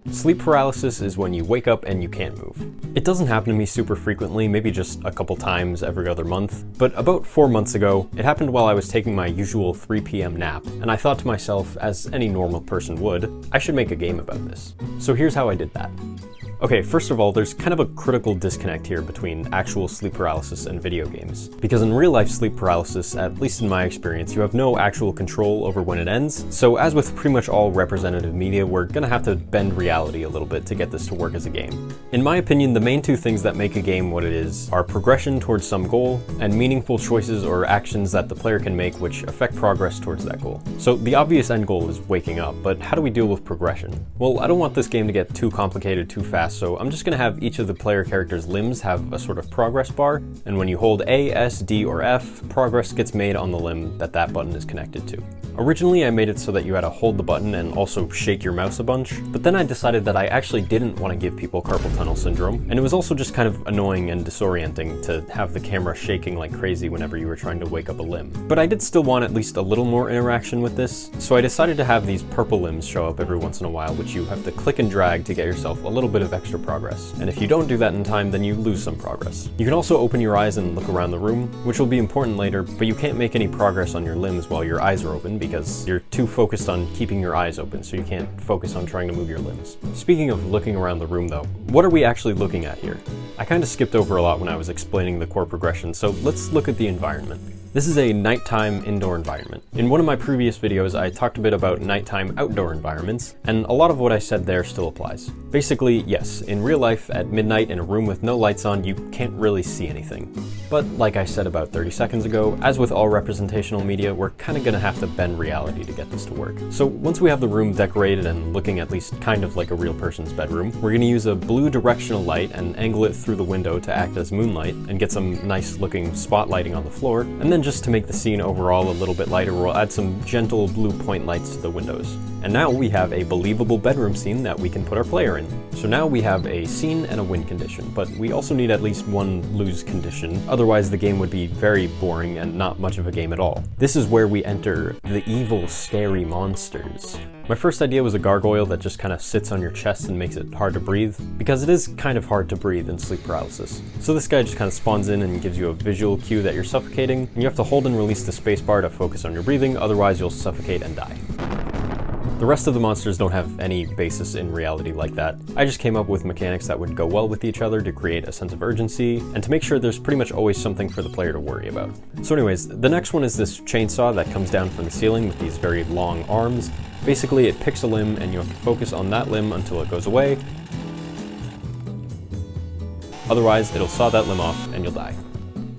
Sleep paralysis is when you wake up and you can't move. It doesn't happen to me super frequently, maybe just a couple times every other month, but about 4 months ago, it happened while I was taking my usual 3 p.m. nap, and I thought to myself, as any normal person would, I should make a game about this. So here's how I did that. Okay, first of all, there's kind of a critical disconnect here between actual sleep paralysis and video games. Because in real life sleep paralysis, at least in my experience, you have no actual control over when it ends. So as with pretty much all representative media, we're gonna have to bend reality a little bit to get this to work as a game. In my opinion, the main two things that make a game what it is are progression towards some goal and meaningful choices or actions that the player can make which affect progress towards that goal. So the obvious end goal is waking up, but how do we deal with progression? Well, I don't want this game to get too complicated too fast, so I'm just going to have each of the player characters' limbs have a sort of progress bar, and when you hold A, S, D, or F, progress gets made on the limb that button is connected to. Originally I made it so that you had to hold the button and also shake your mouse a bunch, but then I decided that I actually didn't want to give people carpal tunnel syndrome, and it was also just kind of annoying and disorienting to have the camera shaking like crazy whenever you were trying to wake up a limb. But I did still want at least a little more interaction with this, so I decided to have these purple limbs show up every once in a while, which you have to click and drag to get yourself a little bit of extra progress. And if you don't do that in time, then you lose some progress. You can also open your eyes and look around the room, which will be important later, but you can't make any progress on your limbs while your eyes are open because you're too focused on keeping your eyes open, so you can't focus on trying to move your limbs. Speaking of looking around the room though, what are we actually looking at here? I kind of skipped over a lot when I was explaining the core progression, so let's look at the environment. This is a nighttime indoor environment. In one of my previous videos, I talked a bit about nighttime outdoor environments, and a lot of what I said there still applies. Basically, yes, in real life, at midnight in a room with no lights on, you can't really see anything. But like I said about 30 seconds ago, as with all representational media, we're kind of gonna have to bend reality to get this to work. So once we have the room decorated and looking at least kind of like a real person's bedroom, we're gonna use a blue directional light and angle it through the window to act as moonlight and get some nice looking spotlighting on the floor, and then just to make the scene overall a little bit lighter, we'll add some gentle blue point lights to the windows. And now we have a believable bedroom scene that we can put our player in. So now we have a scene and a win condition, but we also need at least one lose condition, otherwise the game would be very boring and not much of a game at all. This is where we enter the evil, scary monsters. My first idea was a gargoyle that just kind of sits on your chest and makes it hard to breathe, because it is kind of hard to breathe in sleep paralysis. So this guy just kind of spawns in and gives you a visual cue that you're suffocating, and you have to hold and release the spacebar to focus on your breathing, otherwise you'll suffocate and die. The rest of the monsters don't have any basis in reality like that. I just came up with mechanics that would go well with each other to create a sense of urgency, and to make sure there's pretty much always something for the player to worry about. So anyways, the next one is this chainsaw that comes down from the ceiling with these very long arms. Basically, it picks a limb and you have to focus on that limb until it goes away. Otherwise, it'll saw that limb off and you'll die.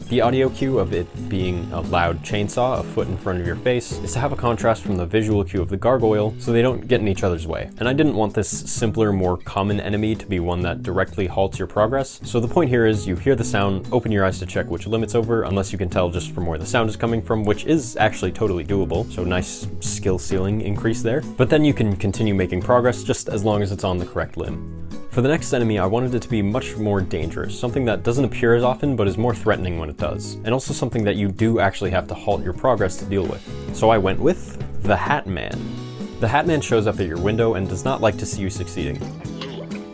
The audio cue of it being a loud chainsaw a foot in front of your face is to have a contrast from the visual cue of the gargoyle so they don't get in each other's way. And I didn't want this simpler, more common enemy to be one that directly halts your progress. So the point here is you hear the sound, open your eyes to check which limb it's over, unless you can tell just from where the sound is coming from, which is actually totally doable. So nice skill ceiling increase there. But then you can continue making progress just as long as it's on the correct limb. For the next enemy, I wanted it to be much more dangerous, something that doesn't appear as often but is more threatening when it does, and also something that you do actually have to halt your progress to deal with. So I went with the Hat Man. The Hat Man shows up at your window and does not like to see you succeeding.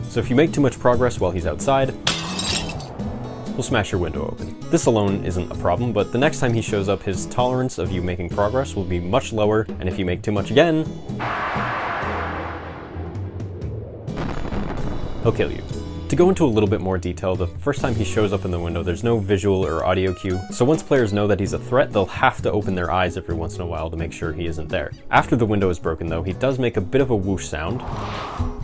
So if you make too much progress while he's outside, he'll smash your window open. This alone isn't a problem, but the next time he shows up, his tolerance of you making progress will be much lower, and if you make too much again, he'll kill you. To go into a little bit more detail, the first time he shows up in the window, there's no visual or audio cue, so once players know that he's a threat, they'll have to open their eyes every once in a while to make sure he isn't there. After the window is broken though, he does make a bit of a whoosh sound,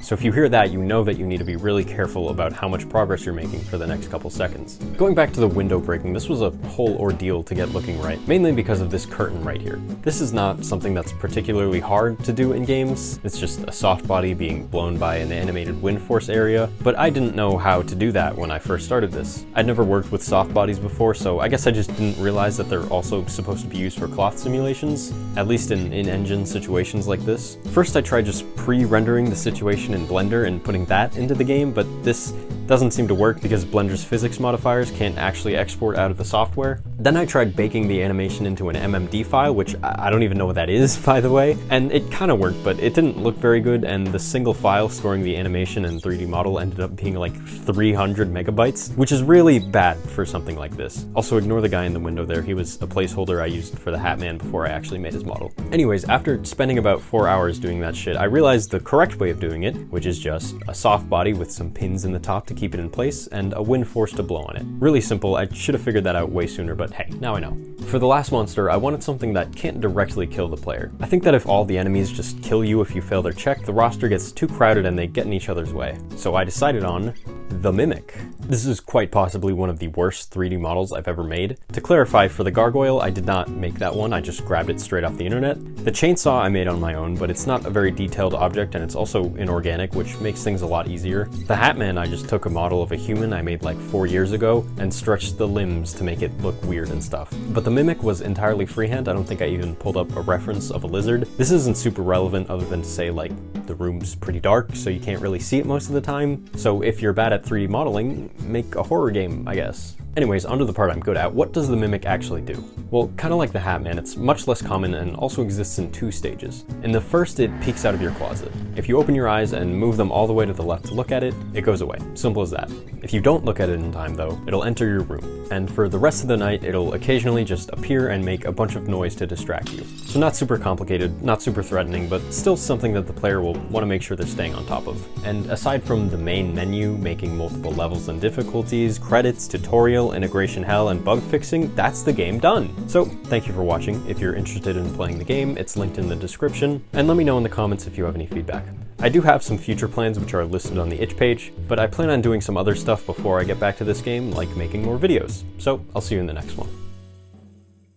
so if you hear that, you know that you need to be really careful about how much progress you're making for the next couple seconds. Going back to the window breaking, this was a whole ordeal to get looking right, mainly because of this curtain right here. This is not something that's particularly hard to do in games, it's just a soft body being blown by an animated wind force area, but I didn't know how to do that when I first started this. I'd never worked with soft bodies before, so I guess I just didn't realize that they're also supposed to be used for cloth simulations, at least in in-engine situations like this. First I tried just pre-rendering the situation animation in Blender and putting that into the game, but this doesn't seem to work because Blender's physics modifiers can't actually export out of the software. Then I tried baking the animation into an MMD file, which I don't even know what that is, by the way, and it kind of worked, but it didn't look very good, and the single file storing the animation and 3D model ended up being like 300 megabytes, which is really bad for something like this. Also, ignore the guy in the window there. He was a placeholder I used for the Hat Man before I actually made his model. Anyways, after spending about 4 hours doing that shit, I realized the correct way of doing it, which is just a soft body with some pins in the top to keep it in place and a wind force to blow on it. Really simple. I should have figured that out way sooner, but hey, now I know. For the last monster, I wanted something that can't directly kill the player. I think that if all the enemies just kill you if you fail their check, the roster gets too crowded and they get in each other's way. So I decided on the Mimic. This is quite possibly one of the worst 3D models I've ever made. To clarify, for the gargoyle, I did not make that one, I just grabbed it straight off the internet. The chainsaw I made on my own, but it's not a very detailed object and it's also inorganic, which makes things a lot easier. The Hat Man, I just took a model of a human I made like 4 years ago and stretched the limbs to make it look weird and stuff. But the Mimic was entirely freehand. I don't think I even pulled up a reference of a lizard. This isn't super relevant other than to say like the room's pretty dark, so you can't really see it most of the time. So if you're bad at 3D modeling, make a horror game, I guess. Anyways, onto the part I'm good at. What does the Mimic actually do? Well, kind of like the Hat Man, it's much less common and also exists in 2 stages. In the first, it peeks out of your closet. If you open your eyes and move them all the way to the left to look at it, it goes away. Simple as that. If you don't look at it in time though, it'll enter your room. And for the rest of the night, it'll occasionally just appear and make a bunch of noise to distract you. So not super complicated, not super threatening, but still something that the player will want to make sure they're staying on top of. And aside from the main menu, making multiple levels and difficulties, credits, tutorial, integration hell, and bug fixing, that's the game done. So thank you for watching. If you're interested in playing the game, it's linked in the description, and let me know in the comments if you have any feedback. I do have some future plans which are listed on the itch page, but I plan on doing some other stuff before I get back to this game, like making more videos. So I'll see you in the next one.